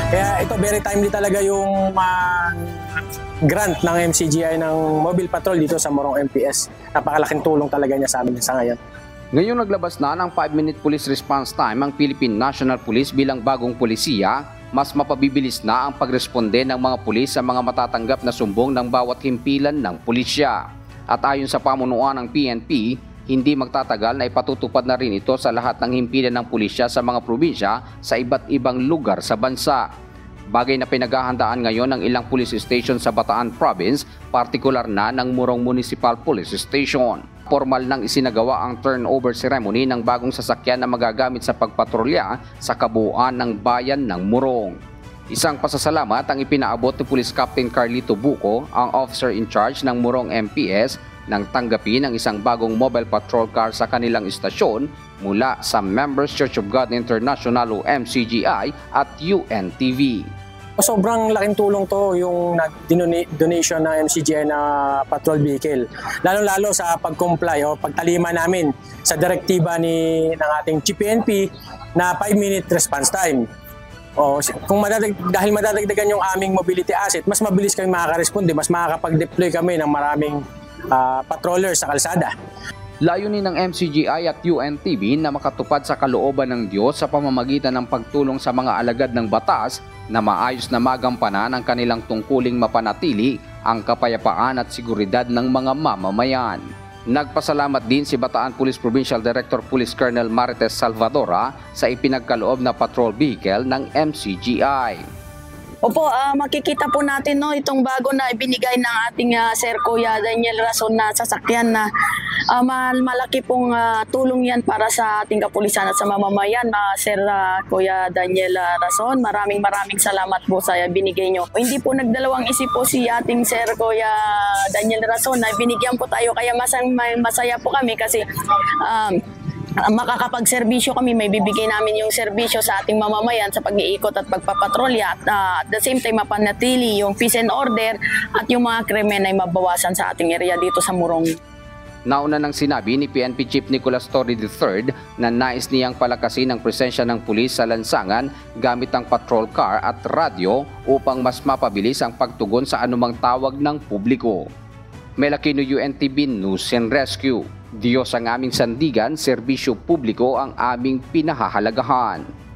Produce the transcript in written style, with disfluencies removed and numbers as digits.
Kaya ito very timely talaga yung grant ng MCGI ng Mobile Patrol dito sa Morong MPS. Napakalaking tulong talaga niya sa amin sa ngayon. Ngayon naglabas na ng 5-minute police response time ang Philippine National Police bilang bagong polisiya, mas mapabibilis na ang pagresponde ng mga pulis sa mga matatanggap na sumbong ng bawat himpilan ng pulisya. At ayon sa pamunuan ng PNP, hindi magtatagal na ipatutupad na rin ito sa lahat ng himpilan ng pulisya sa mga probinsya sa iba't ibang lugar sa bansa. Bagay na pinaghahandaan ngayon ng ilang police station sa Bataan Province, partikular na ng Morong Municipal Police Station. Formal nang isinagawa ang turnover ceremony ng bagong sasakyan na magagamit sa pagpatrolya sa kabuuan ng bayan ng Morong. Isang pasasalamat ang ipinaabot ni Police Captain Carlito Buco, ang officer in charge ng Morong MPS, nang tanggapin ang isang bagong mobile patrol car sa kanilang istasyon mula sa Members Church of God International o MCGI at UNTV. Sobrang laking tulong to yung donation ng MCGI na patrol vehicle. Lalo-lalo sa pag-comply o pagtalima namin sa direktiba ng ating PNP na 5-minute response time. O, kung dahil madadagdagan yung aming mobility asset, mas mabilis kami makaka-responde, mas makakapag-deploy kami ng maraming patrollers sa kalsada. Layunin ng MCGI at UNTV na makatupad sa kalooban ng Diyos sa pamamagitan ng pagtulong sa mga alagad ng batas na maayos na magampanan ang kanilang tungkuling mapanatili ang kapayapaan at seguridad ng mga mamamayan. Nagpasalamat din si Bataan Police Provincial Director Police Colonel Marites Salvadora sa ipinagkaloob na patrol vehicle ng MCGI. Opo, makikita po natin itong bago na ibinigay ng ating Sir Kuya Daniel Rason na sasakyan na malaki pong tulong yan para sa ating kapulisan at sa mamamayan. Sir Kuya Daniel Rason, maraming salamat po sa binigay nyo. Hindi po nagdalawang isip po si ating Sir Kuya Daniel Rason na binigyan po tayo, kaya masaya po kami kasi makakapag-serbisyo kami, may bibigay namin yung serbisyo sa ating mamamayan sa pag-iikot at pagpapatrolya at at the same time mapanatili yung peace and order at yung mga krimen ay mabawasan sa ating area dito sa Morong. Nauna nang sinabi ni PNP Chief Nicolas Torre III na nais niyang palakasin ang presensya ng pulis sa lansangan gamit ang patrol car at radyo upang mas mapabilis ang pagtugon sa anumang tawag ng publiko. Melakino, UNTV News and Rescue. Diyos ang aming sandigan, serbisyo publiko ang aming pinahahalagahan.